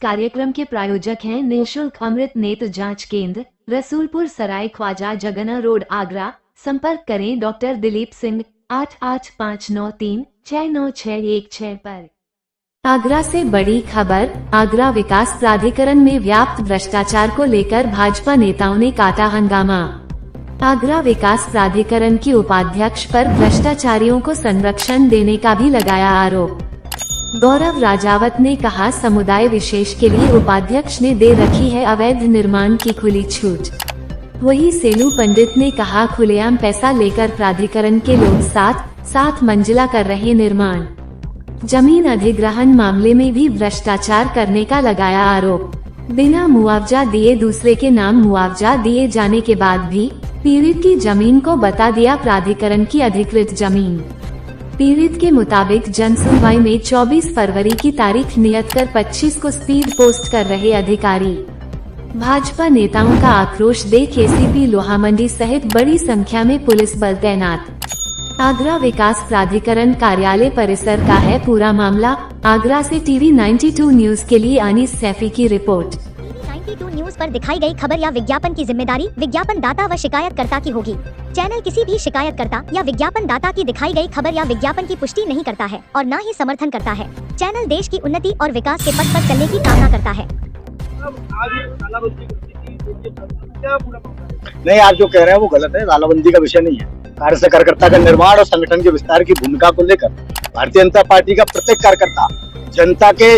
कार्यक्रम के प्रायोजक हैं निःशुल्क अमृत नेत्र जांच केंद्र, रसूलपुर सराय ख्वाजा जगना रोड, आगरा। संपर्क करें डॉक्टर दिलीप सिंह 8859369616 पर। आगरा से बड़ी खबर। आगरा विकास प्राधिकरण में व्याप्त भ्रष्टाचार को लेकर भाजपा नेताओं ने काटा हंगामा। आगरा विकास प्राधिकरण की उपाध्यक्ष पर भ्रष्टाचारियों को संरक्षण देने का भी लगाया आरोप। गौरव राजावत ने कहा, समुदाय विशेष के लिए उपाध्यक्ष ने दे रखी है अवैध निर्माण की खुली छूट। वहीं सेलू पंडित ने कहा, खुलेआम पैसा लेकर प्राधिकरण के लोग 7 मंजिला कर रहे निर्माण। जमीन अधिग्रहण मामले में भी भ्रष्टाचार करने का लगाया आरोप। बिना मुआवजा दिए दूसरे के नाम मुआवजा दिए जाने के बाद भी पीड़ित की जमीन को बता दिया प्राधिकरण की अधिकृत जमीन। पीड़ित के मुताबिक जनसुनवाई में 24 फरवरी की तारीख नियत कर 25 को स्पीड पोस्ट कर रहे अधिकारी। भाजपा नेताओं का आक्रोश देख एसीपी लोहामंडी सहित बड़ी संख्या में पुलिस बल तैनात। आगरा विकास प्राधिकरण कार्यालय परिसर का है पूरा मामला। आगरा से टीवी 92 न्यूज के लिए अनीस सैफी की रिपोर्ट। 92 न्यूज पर दिखाई गई खबर या विज्ञापन की जिम्मेदारी विज्ञापन दाता व शिकायतकर्ता की होगी। चैनल किसी भी शिकायतकर्ता या विज्ञापन दाता की दिखाई गई खबर या विज्ञापन की पुष्टि नहीं करता है और न ही समर्थन करता है। चैनल देश की उन्नति और विकास के पथ पर चलने की कामना करता है। नहीं, आप जो कह रहे हैं वो गलत है। तालाबंदी का विषय नहीं है। कार्य से कार्यकर्ता का निर्माण और संगठन के विस्तार की भूमिका को लेकर भारतीय जनता पार्टी का प्रत्येक कार्यकर्ता जनता के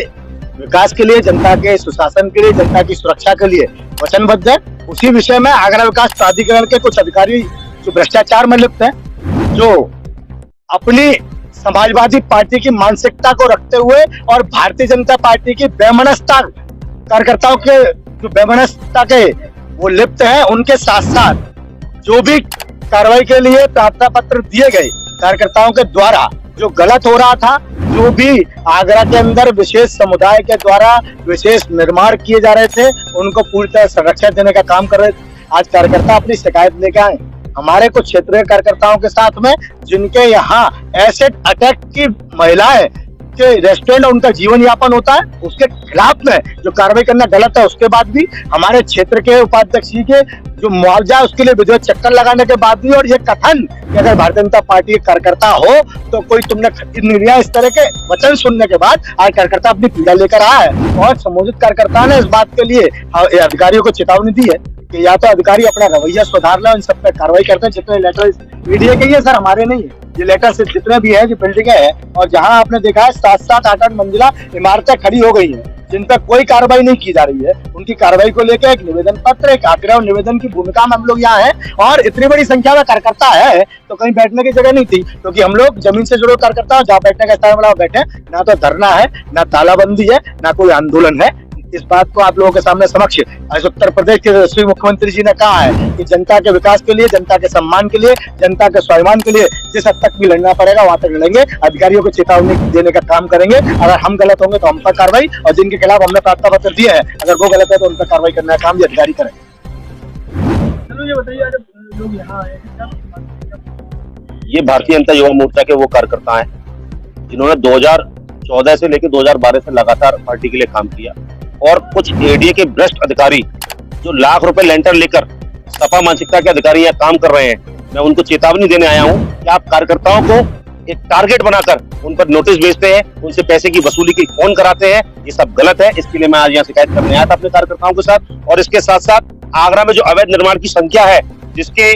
विकास के लिए, जनता के सुशासन के लिए, जनता की सुरक्षा के लिए वचनबद्ध है। उसी विषय में आगरा विकास प्राधिकरण के कुछ अधिकारी जो भ्रष्टाचार में लिप्त हैं, जो अपनी समाजवादी पार्टी की मानसिकता को रखते हुए और भारतीय जनता पार्टी की बेमनस्ता कार्यकर्ताओं के जो बेमनस्ता के वो लिप्त हैं, उनके साथ साथ जो भी कार्रवाई के लिए प्रार्थना पत्र दिए गए कार्यकर्ताओं के द्वारा जो गलत हो रहा था, जो भी आगरा के अंदर विशेष समुदाय के द्वारा विशेष निर्माण किए जा रहे थे, उनको पूरी तरह संरक्षण देने का काम कर रहे थे। आज कार्यकर्ता अपनी शिकायत लेकर आए हमारे कुछ क्षेत्रीय कार्यकर्ताओं के साथ में, जिनके यहाँ एसिड अटैक की महिलाएं के रेस्टोरेंट उनका जीवन यापन होता है, उसके खिलाफ में जो कार्रवाई करना गलत है। उसके बाद भी हमारे क्षेत्र के उपाध्यक्ष जी के जो मुआवजा उसके लिए विधिवत चक्कर लगाने के बाद भी, और ये कथन कि अगर भारतीय जनता पार्टी के कार्यकर्ता हो तो कोई तुमने नहीं लिया, इस तरह के वचन सुनने के बाद आज कार्यकर्ता अपनी पीड़ा लेकर आया है। और संबोधित कार्यकर्ता ने इस बात के लिए अधिकारियों को चेतावनी दी है कि या तो अधिकारी अपना रवैया सुधार ले, इन सब पे कार्रवाई करते हैं। जितने लेटर मीडिया के ही है सर, हमारे नहीं है ये लेटर, सिर्फ जितने भी है जो बिल्डिंगें हैं और जहां आपने देखा है 7-7, 8-8 मंजिला इमारतें खड़ी हो गई हैं जिन पर कोई कार्रवाई नहीं की जा रही है, उनकी कार्रवाई को लेकर एक निवेदन पत्र, एक आग्रह और निवेदन की भूमिका में हम लोग यहाँ हैं। और इतनी बड़ी संख्या में कार्यकर्ता है तो कहीं बैठने की जगह नहीं थी, क्योंकि हम लोग जमीन से जुड़े कार्यकर्ता जहाँ बैठने का स्थान मिला बैठे। ना तो धरना है, ना तालाबंदी है, ना कोई आंदोलन है। इस बात को आप लोगों के सामने समक्ष आज उत्तर प्रदेश के यशस्वी मुख्यमंत्री जी ने कहा है कि जनता के विकास के लिए, जनता के सम्मान के लिए, जनता के स्वाभिमान के लिए जिस हद तक भी लड़ना पड़ेगा वहां तक लड़ेंगे। अधिकारियों को चेतावनी देने का काम करेंगे। अगर हम गलत होंगे तो हम पर कार्रवाई, और जिनके खिलाफ हमने प्रार्थना पत्र दिए हैं अगर वो गलत है तो उन पर कार्रवाई करने का काम ये अधिकारी करें। ये भारतीय जनता युवा मोर्चा के वो कार्यकर्ता हैं जिन्होंने 2014 से लेकर 2012 से लगातार पार्टी के लिए काम किया, और कुछ एडीए के भ्रष्ट अधिकारी जो लाख रुपए लेंटर लेकर सपा मानसिकता के अधिकारी यहाँ काम कर रहे हैं, मैं उनको चेतावनी देने आया हूँ कि आप कार्यकर्ताओं को एक टारगेट बनाकर उन पर नोटिस भेजते हैं, उनसे पैसे की वसूली की फोन कराते हैं। ये सब गलत है। इसके लिए मैं आज यहाँ शिकायत करने आया था अपने कार्यकर्ताओं के साथ। और इसके साथ साथ आगरा में जो अवैध निर्माण की संख्या है, जिसके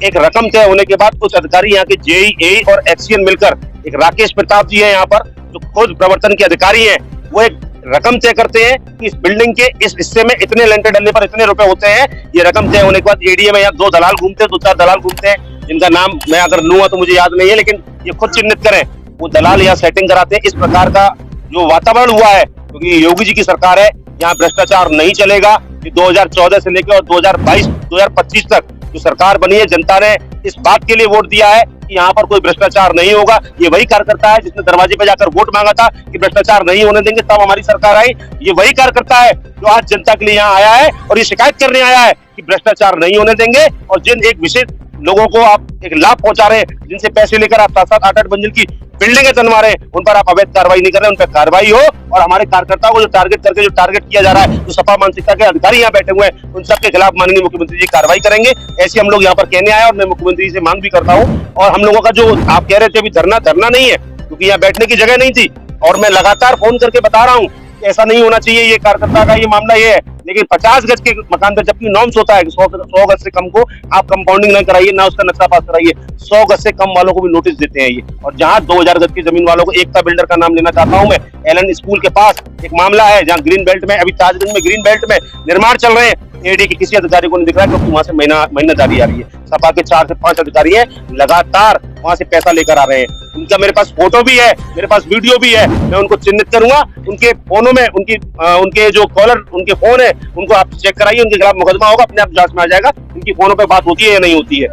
एक रकम तय होने के बाद कुछ अधिकारी यहाँ के जेई और एक्सीएन मिलकर, एक राकेश प्रताप जी है यहाँ पर जो खुद प्रवर्तन के अधिकारी है, वो एक रकम तय करते हैं कि इस बिल्डिंग के इस हिस्से में इतने लेंटर डलने पर इतने रुपए होते हैं। ये रकम तय होने के बाद एडीए में यहाँ 2 दलाल घूमते हैं, 2-4 दलाल घूमते हैं, जिनका नाम मैं अगर लूंगा तो मुझे याद नहीं है, लेकिन ये खुद चिन्हित करें। वो दलाल यहाँ सेटिंग कराते हैं। इस प्रकार का जो वातावरण हुआ है, क्योंकि योगी जी की सरकार है, यहाँ भ्रष्टाचार नहीं चलेगा। 2014 से लेकर और 2022-2025 तक जो सरकार बनी है, जनता ने इस बात के लिए वोट दिया है कि यहाँ पर कोई भ्रष्टाचार नहीं होगा। ये वही कार्यकर्ता है जिसने दरवाजे पे जाकर वोट मांगा था कि भ्रष्टाचार नहीं होने देंगे, तब हमारी सरकार आई। ये वही कार्यकर्ता है जो आज जनता के लिए यहाँ आया है और ये शिकायत करने आया है कि भ्रष्टाचार नहीं होने देंगे। और जिन एक विशेष लोगों को आप एक लाभ पहुंचा रहे हैं, जिनसे पैसे लेकर आप 7-7, 8-8 मंजिल की बिल्डिंगें बनवा रहे हैं, उन पर आप अवैध कार्रवाई नहीं कर रहे, उन पर कार्रवाई हो और हमारे कार्यकर्ताओं को जो टारगेट करके जो टारगेट किया जा रहा है, जो सपा मानसिकता के अधिकारी यहाँ बैठे हुए हैं, उन सबके खिलाफ माननीय मुख्यमंत्री जी कार्रवाई करेंगे। ऐसे हम लोग यहाँ पर कहने आए और मैं मुख्यमंत्री से मांग भी करता हूँ। और हम लोगों का जो आप कह रहे थे अभी धरना नहीं है, क्योंकि यहाँ बैठने की जगह नहीं थी और मैं लगातार फोन करके बता रहा हूँ ऐसा नहीं होना चाहिए, ये कार्यकर्ता का ये मामला ये है। लेकिन 50 गज के मकान पर जबकि नॉर्म्स होता है 100 गज से कम को आप कंपाउंडिंग नहीं कराइए, ना उसका नक्शा पास कराइए, 100 गज से कम वालों को भी नोटिस देते हैं ये। और जहां 2000 गज की जमीन वालों को, एकता बिल्डर का नाम लेना चाहता हूं मैं, एलन स्कूल के पास एक मामला है जहां ग्रीन बेल्ट में, अभी ताजगंज में ग्रीन बेल्ट में निर्माण चल रहे हैं, एडी के किसी अधिकारी को नहीं दिख रहा है, क्योंकि वहां से महीना जारी आ रही है। सपा के 4 से 5 अधिकारी हैं, लगातार वहां से पैसा लेकर आ रहे हैं। उनका मेरे पास फोटो भी है, मेरे पास वीडियो भी है, मैं उनको चिन्हित करूंगा। उनके फोनों में उनके जो कॉलर उनके फोन है उनको आप चेक कराइए, उनके खिलाफ मुकदमा होगा, अपने आप जांच में आ जाएगा उनकी फोनों पे बात होती है या नहीं होती है।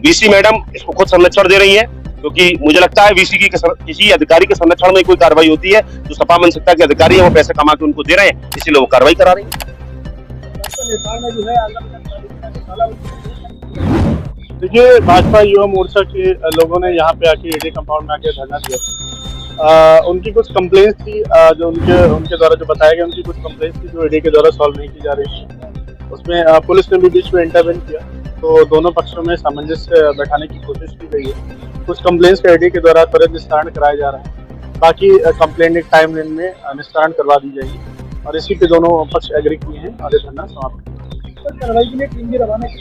वीसी मैडम इसको खुद संरक्षण दे रही है, क्योंकि मुझे लगता है वीसी की किसी अधिकारी के संरक्षण में कोई कार्रवाई होती है, जो सपा मानसिकता के अधिकारी है वो पैसे कमा के उनको दे रहे हैं, इसीलिए वो कार्रवाई करा रही है। देखिए, भाजपा युवा मोर्चा के लोगों ने यहाँ पे आके ईडी कंपाउंड में आके धरना दिया। उनकी कुछ कंप्लेंट्स थी, जो उनके द्वारा जो बताया गया, उनकी कुछ कंप्लेंट्स थी जो ईडी के द्वारा सॉल्व नहीं की जा रही थी। उसमें पुलिस ने भी बीच में इंटरवेन किया, तो दोनों पक्षों में सामंजस्य बैठाने की कोशिश की गई है। कुछ कंप्लेंट्स का ईडी के द्वारा त्वरित निस्तारण कराया जा रहा है, बाकी कंप्लेंट एक टाइम लाइन में निस्तारण करवा दी जाएगी और इसी पे दोनों पक्ष एग्री किए हैं और ये धरना समाप्त कार्रवाई के लिए टीम भी रवाना की।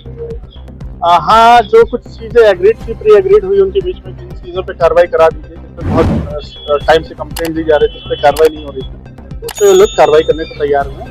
हाँ, जो कुछ चीजें एग्रीड थी, प्री एग्रीड हुई, उनके बीच में किन चीजों पे कार्रवाई करा दीजिए, जिसपे बहुत टाइम से कंप्लेंट दी जा रही थी, उस पर कार्रवाई नहीं हो रही थी, उससे लोग कार्रवाई करने को तैयार हुए हैं।